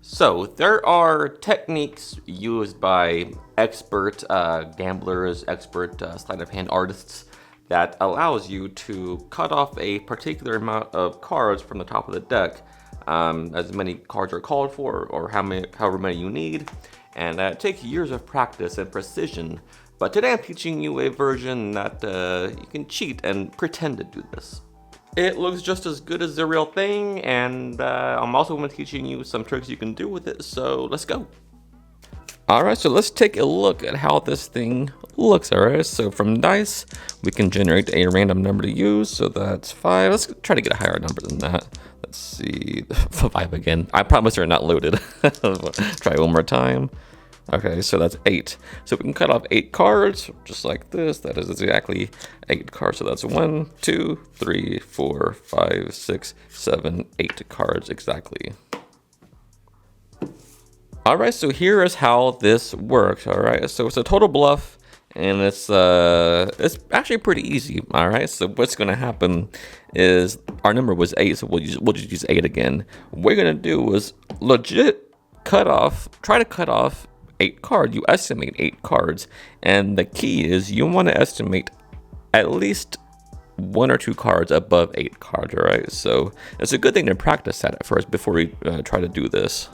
So there are techniques used by expert gamblers, expert sleight of hand artists that allows you to cut off a particular amount of cards from the top of the deck, as many cards are called for, or however many you need, and it takes years of practice and precision. But today I'm teaching you a version that you can cheat and pretend to do this. It looks just as good as the real thing, and I'm also going to be teaching you some tricks you can do with it, so let's go. Alright, so let's take a look at how this thing looks, alright? So from dice, we can generate a random number to use, so that's 5. Let's try to get a higher number than that. Let's see, 5 again. I promise they're not loaded. Try one more time. Okay, so that's 8. So we can cut off 8 cards, just like this. That is exactly 8 cards. So that's 1, 2, 3, 4, 5, 6, 7, 8 cards exactly. Alright, so here is how this works. Alright, so it's a total bluff, and it's actually pretty easy. Alright, so what's gonna happen is our number was 8, so we'll just use 8 again. What we're gonna do is legit try to cut off 8 cards. You estimate 8 cards, and the key is you want to estimate at least 1 or 2 cards above 8 cards. All right, so it's a good thing to practice that at first before we try to do this.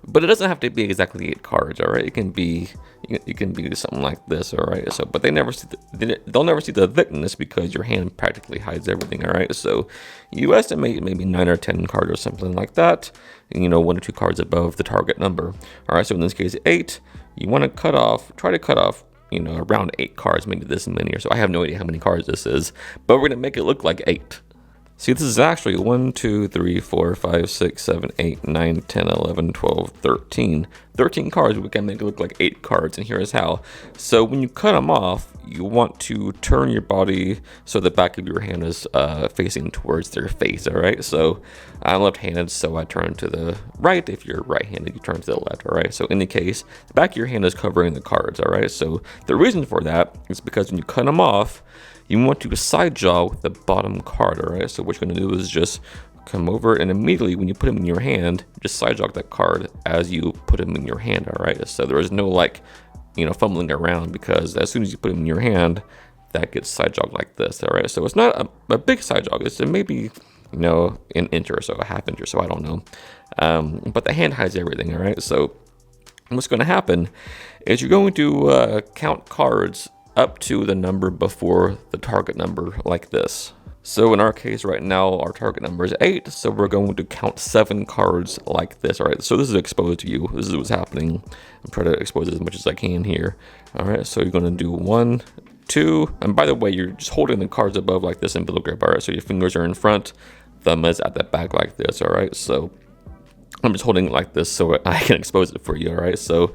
But it doesn't have to be exactly 8 cards. All right, it can be something like this. All right, so but they'll never see the thickness because your hand practically hides everything. All right, so you estimate maybe 9 or 10 cards or something like that. 1 or 2 cards above the target number. All right, so in this case 8. You want to try to cut off around 8 cards, maybe this many or so. I have no idea how many cards this is, but we're gonna make it look like 8. See, this is actually 1, 2, 3, 4, 5, 6, 7, 8, 9, 10, 11, 12, 13. 13 cards, we can make it look like 8 cards, and here is how. So when you cut them off, you want to turn your body so the back of your hand is facing towards their face, all right? So I'm left-handed, so I turn to the right. If you're right-handed, you turn to the left, all right? So in the case, the back of your hand is covering the cards, all right? So the reason for that is because when you cut them off, you want to side jaw with the bottom card, all right? So what you're gonna do is just come over, and immediately when you put them in your hand, just side jog that card as you put them in your hand, all right? So there is no fumbling around, because as soon as you put them in your hand, that gets side jogged like this, all right? So it's not a big side jog. It's maybe an inch or so, a half inch or so, I don't know. But the hand hides everything, all right? So what's going to happen is you're going to count cards up to the number before the target number, like this. So in our case right now, our target number is 8, so we're going to count 7 cards like this. All right, so this is exposed to you. This is what's happening. I'm trying to expose it as much as I can here. All right, so you're going to do 1, 2, and by the way, you're just holding the cards above like this in Villa grip. All right, so your fingers are in front, thumb is at the back like this. All right, so I'm just holding it like this so I can expose it for you. All right, so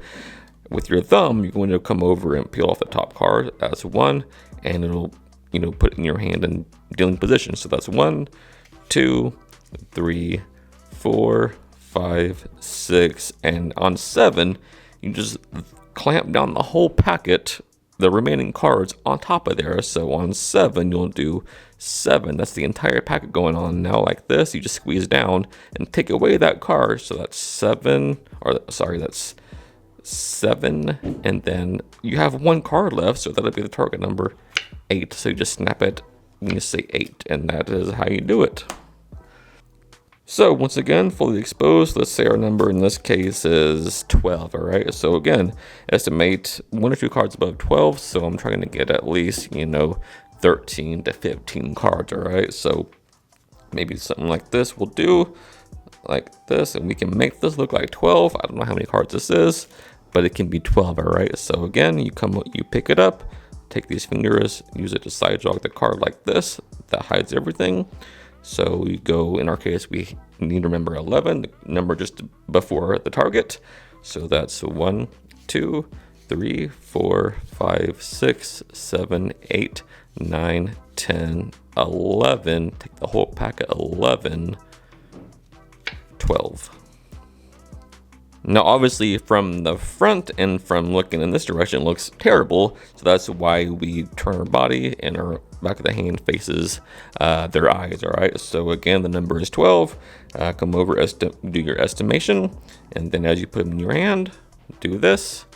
with your thumb, you're going to come over and peel off the top card as 1, and it'll, put it in your hand in dealing position. So that's 1, 2, 3, 4, 5, 6, and on 7, you just clamp down the whole packet, the remaining cards on top of there. So on 7, you'll do 7. That's the entire packet going on. Now like this, you just squeeze down and take away that card. So that's 7, that's 7, and then you have 1 card left, so that'll be the target number 8. So you just snap it when you say 8, and that is how you do it. So once again, fully exposed, let's say our number in this case is 12, all right? So again, estimate 1 or 2 cards above 12, so I'm trying to get at least 13 to 15 cards, all right? So maybe something like this will do, like this, and we can make this look like 12. I don't know how many cards this is, but it can be 12, all right? So again, you pick it up, take these fingers, use it to side jog the card like this. That hides everything. So we go, in our case, we need to remember 11, the number just before the target. So that's 1, 2, 3, 4, 5, 6, 7, 8, 9, 10, 11. Take the whole packet, 11, 12. Now, obviously, from the front and from looking in this direction, it looks terrible. So that's why we turn our body and our back of the hand faces their eyes. All right, so again, the number is 12. Come over, do your estimation, and then as you put them in your hand, do this,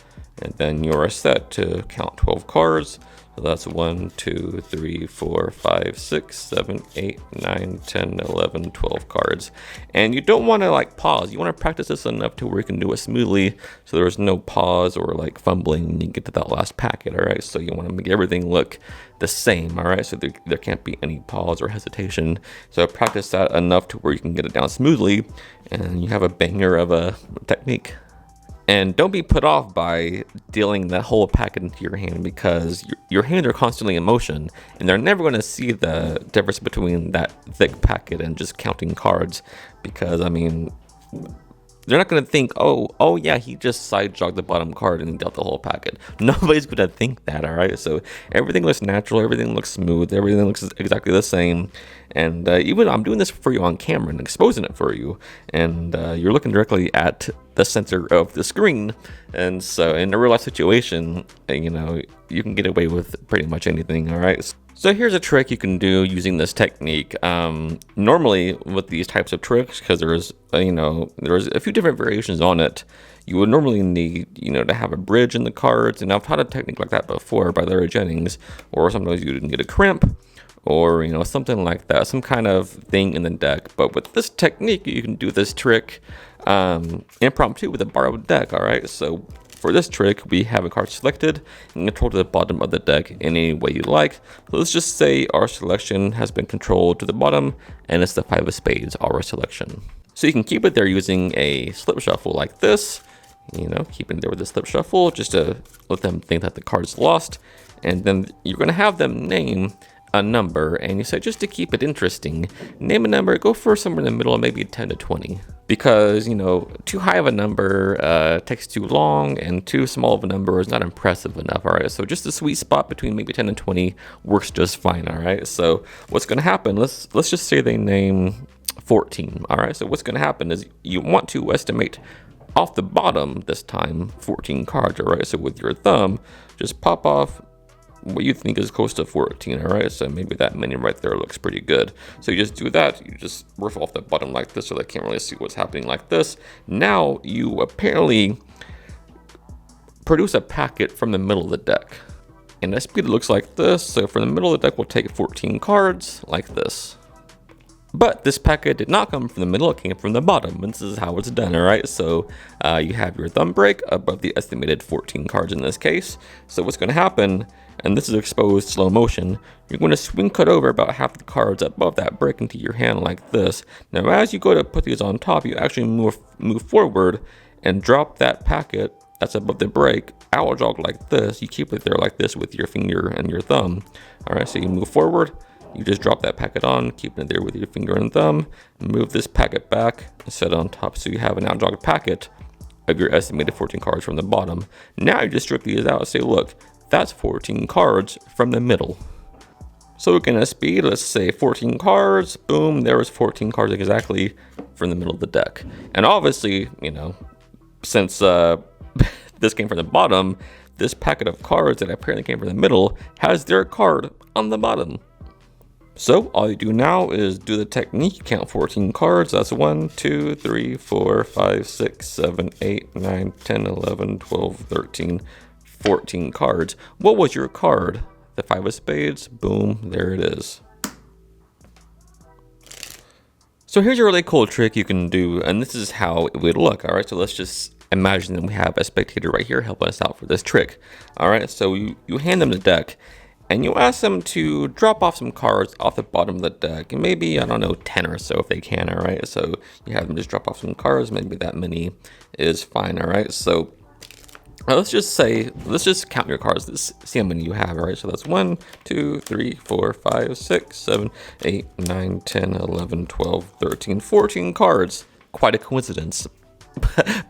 and then you're set to count 12 cards. So that's 1, 2, 3, 4, 5, 6, 7, 8, 9, 10, 11, 12 cards. And you don't want to like pause. You want to practice this enough to where you can do it smoothly, so there's no pause or like fumbling when you get to that last packet. All right, so you want to make everything look the same. All right, so there can't be any pause or hesitation. So practice that enough to where you can get it down smoothly, and you have a banger of a technique. And don't be put off by dealing that whole packet into your hand, because your hands are constantly in motion, and they're never going to see the difference between that thick packet and just counting cards. Because, I mean, they're not going to think, oh yeah, he just side jogged the bottom card and he dealt the whole packet. Nobody's going to think that, all right? So everything looks natural, everything looks smooth, everything looks exactly the same. And even I'm doing this for you on camera and exposing it for you, and you're looking directly at the center of the screen. And so in a real life situation, you know, you can get away with pretty much anything, all right? So here's a trick you can do using this technique. Normally with these types of tricks, because there's a few different variations on it, you would normally need, to have a bridge in the cards. And I've had a technique like that before by Larry Jennings, or sometimes you can get a crimp, or something like that, some kind of thing in the deck. But with this technique, you can do this trick impromptu with a borrowed deck. All right, so for this trick, we have a card selected and controlled to the bottom of the deck any way you like. So let's just say our selection has been controlled to the bottom, and it's the 5 of spades, our selection. So you can keep it there using a slip shuffle like this, keep it there with the slip shuffle just to let them think that the card is lost. And then you're going to have them name a number, and you say, just to keep it interesting, name a number, go for somewhere in the middle, maybe 10 to 20, because too high of a number takes too long, and too small of a number is not impressive enough. All right, so just a sweet spot between maybe 10 and 20 works just fine. All right, so what's going to happen, let's just say they name 14. All right, so what's going to happen is you want to estimate off the bottom this time 14 cards. All right, so with your thumb, just pop off what you think is close to 14, all right? So maybe that many right there looks pretty good. So you just do that, you just riff off the bottom like this so they can't really see what's happening like this. Now you apparently produce a packet from the middle of the deck. And the speed looks like this. So from the middle of the deck, we'll take 14 cards like this. But this packet did not come from the middle, it came from the bottom, and this is how it's done, all right? So you have your thumb break above the estimated 14 cards in this case. So what's going to happen, and this is exposed slow motion, you're going to swing cut over about half the cards above that break into your hand like this. Now as you go to put these on top, you actually move forward and drop that packet that's above the break, owl jog like this. You keep it there like this with your finger and your thumb. All right, so you move forward, you just drop that packet on, keep it there with your finger and thumb, move this packet back and set it on top so you have an out-jogged packet of your estimated 14 cards from the bottom. Now you just strip these out and say, look, that's 14 cards from the middle. So again, at speed, let's say 14 cards, boom, there was 14 cards exactly from the middle of the deck. And obviously, since this came from the bottom, this packet of cards that apparently came from the middle has their card on the bottom. So all you do now is do the technique, count 14 cards. That's 1, 2, 3, 4, 5, 6, 7, 8, 9, 10, 11, 12, 13, 14 cards. What was your card? The 5 of spades. Boom, there it is. So here's a really cool trick you can do, and this is how it would look. All right, so let's just imagine that we have a spectator right here helping us out for this trick. All right, so you hand them the deck, and you ask them to drop off some cards off the bottom of the deck, and maybe, 10 or so if they can, all right? So you have them just drop off some cards, maybe that many is fine, all right? So let's just count your cards, let's see how many you have, all right? So that's 1, 2, 3, 4, 5, 6, 7, 8, 9, 10, 11, 12, 13, 14 cards. Quite a coincidence.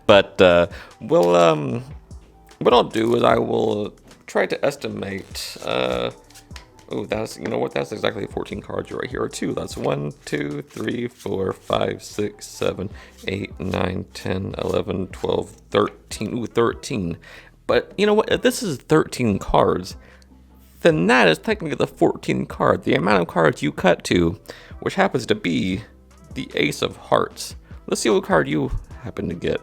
But what I'll do is I will try to estimate, that's exactly 14 cards right here, or 2. That's 1, 2, 3, 4, 5, 6, 7, 8, 9, 10, 11, 12, 13. 13. But you know what? If this is 13 cards, then that is technically the 14th card, the amount of cards you cut to, which happens to be the Ace of Hearts. Let's see what card you happen to get.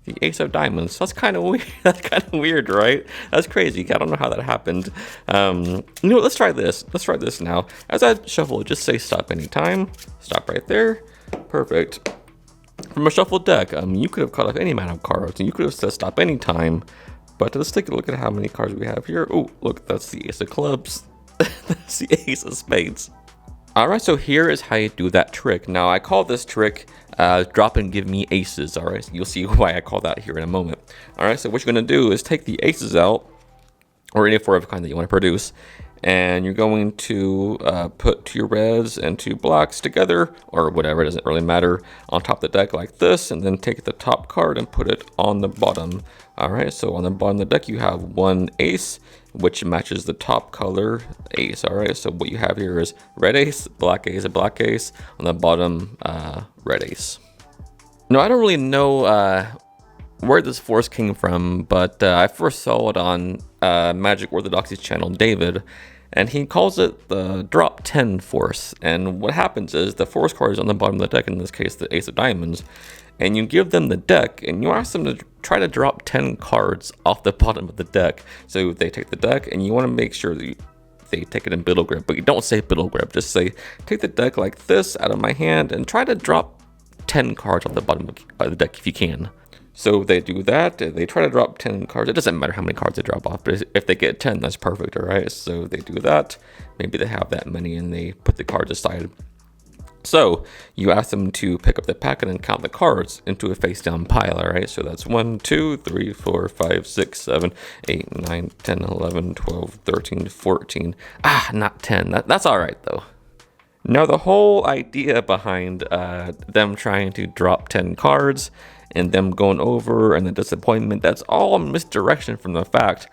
The Ace of Diamonds. That's kind of weird. That's kind of weird, right? That's crazy. I don't know how that happened. You know what? Let's try this. Let's try this now. As I shuffle, just say stop anytime. Stop right there. Perfect. From a shuffled deck, you could have cut off any amount of cards, and you could have said stop anytime. But let's take a look at how many cards we have here. Oh, look, that's the Ace of Clubs. That's the Ace of Spades. Alright, so here is how you do that trick. Now, I call this trick drop and give me aces. Alright, so you'll see why I call that here in a moment. Alright, so what you're going to do is take the aces out, or any four of a kind that you want to produce, and you're going to put two reds and two blacks together, or whatever, it doesn't really matter, on top of the deck like this, and then take the top card and put it on the bottom. Alright, so on the bottom of the deck you have one ace, which matches the top color ace. Alright, so what you have here is red ace, black ace, a black ace, on the bottom red ace. Now, I don't really know where this force came from, but I first saw it on Magic Orthodoxy's channel, David, and he calls it the drop 10 force. And what happens is the force card is on the bottom of the deck, in this case the Ace of Diamonds, and you give them the deck and you ask them to try to drop 10 cards off the bottom of the deck. So they take the deck, and you want to make sure that they take it in Biddle Grip, but you don't say Biddle Grip, just say take the deck like this out of my hand and try to drop 10 cards off the bottom of the deck if you can. So they do that, they try to drop 10 cards. It doesn't matter how many cards they drop off, but if they get 10, that's perfect, all right? So they do that. Maybe they have that many and they put the cards aside. So you ask them to pick up the packet and count the cards into a face down pile, all right? So that's 1, 2, 3, 4, 5, 6, 7, 8, 9, 10, 11, 12, 13, 14. Not 10. That's all right, though. Now, the whole idea behind them trying to drop 10 cards and them going over and the disappointment, that's all misdirection from the fact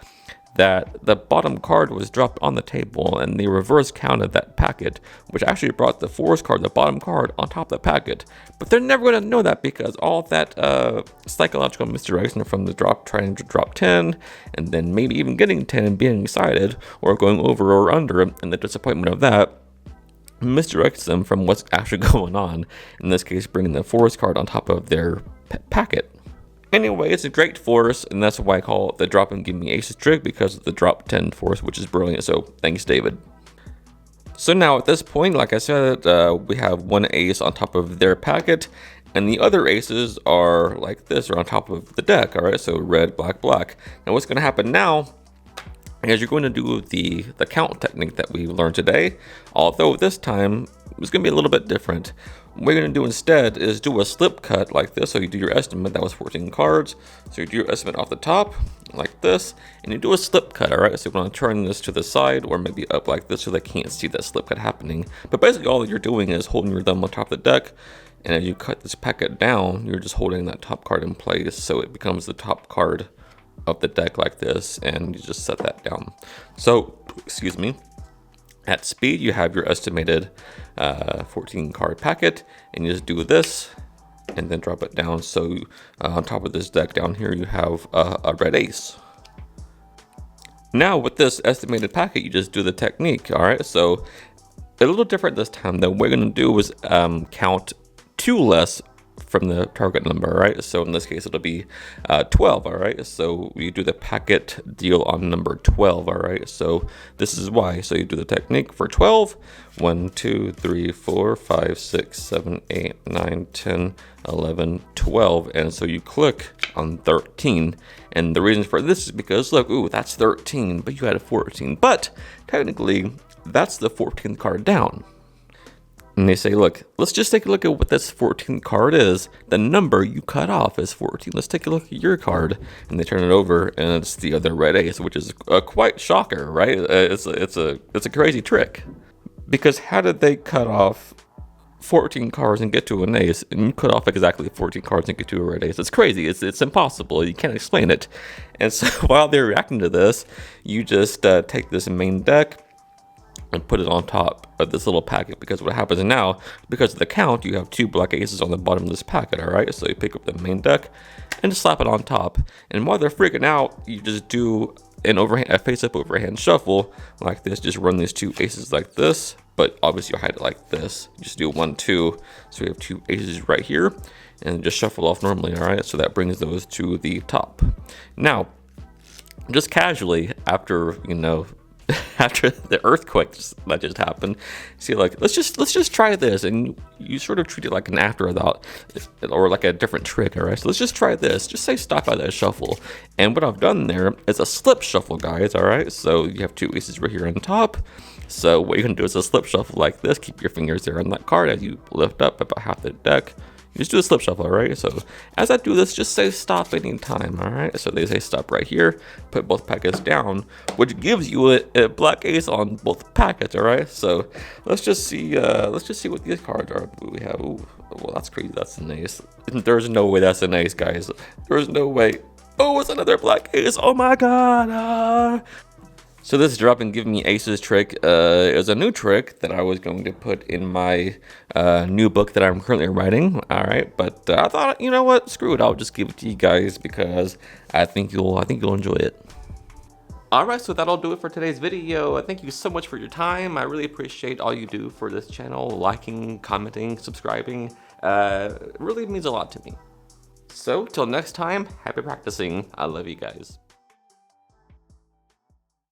that the bottom card was dropped on the table and they reverse counted that packet, which actually brought the force card, the bottom card, on top of the packet. But they're never going to know that because all that psychological misdirection from the trying to drop 10 and then maybe even getting 10 and being excited or going over or under, and the disappointment of that misdirects them from what's actually going on, in this case bringing the force card on top of their packet. Anyway, it's a great force, and that's why I call it the drop and give me aces trick, because of the drop 10 force, which is brilliant. So thanks, David. So now at this point, like I said, we have one ace on top of their packet, and the other aces are like this, or on top of the deck. All right, so red, black, black. Now what's going to happen now is you're going to do the count technique that we learned today, although this time it's going to be a little bit different. What you're going to do instead is do a slip cut like this. So you do your estimate, that was 14 cards. So you do your estimate off the top like this, and you do a slip cut, all right? So you want to turn this to the side or maybe up like this so they can't see that slip cut happening. But basically all you're doing is holding your thumb on top of the deck, and as you cut this packet down, you're just holding that top card in place so it becomes the top card of the deck like this, and you just set that down. So, excuse me. At speed, you have your estimated 14 card packet, and you just do this and then drop it down. So on top of this deck down here, you have a red ace. Now with this estimated packet, you just do the technique. All right, so a little different this time though. What we're going to do is count 2 less from the target number, right? So in this case, it'll be 12, all right? So you do the packet deal on number 12, all right? So this is why. So you do the technique for 12. 1, 2, 3, 4, 5, 6, 7, 8, 9, 10, 11, 12. And so you click on 13. And the reason for this is because, look, ooh, that's 13, but you had a 14. But technically, that's the 14th card down. And they say, look, let's just take a look at what this 14th card is. The number you cut off is 14. Let's take a look at your card. And they turn it over, and it's the other red ace, which is a quite shocker, right? It's a crazy trick. Because how did they cut off 14 cards and get to an ace, and you cut off exactly 14 cards and get to a red ace? It's crazy. It's impossible. You can't explain it. And so while they're reacting to this, you just take this main deck and put it on top of this little packet, because what happens now, because of the count, you have 2 black aces on the bottom of this packet, all right? So you pick up the main deck and just slap it on top. And while they're freaking out, you just do a face-up overhand shuffle like this. Just run these 2 aces like this, but obviously you hide it like this. Just do 1, 2. So we have 2 aces right here, and just shuffle off normally. All right, so that brings those to the top. Now, just casually after after the earthquake that just happened, see, like, let's just try this, and you sort of treat it like an afterthought or like a different trick. All right, so let's just try this. Just say stop by that shuffle, and what I've done there is a slip shuffle, guys. All right, so you have 2 aces right here on top. So what you're gonna do is a slip shuffle like this. Keep your fingers there on that card as you lift up about half the deck. You just do a slip shuffle, all right? So as I do this, just say stop anytime, all right? So they say stop right here, put both packets down, which gives you a black ace on both packets, all right? So let's just see what these cards are. We have, ooh, well, that's crazy, that's an ace. There's no way that's an ace, guys. There's no way. Oh, it's another black ace, oh my God. So this drop and give me aces trick is a new trick that I was going to put in my new book that I'm currently writing. All right, but I thought, you know what, screw it, I'll just give it to you guys because I think you'll enjoy it. All right, so that'll do it for today's video. Thank you so much for your time. I really appreciate all you do for this channel, liking, commenting, subscribing. It really means a lot to me. So till next time, happy practicing. I love you guys.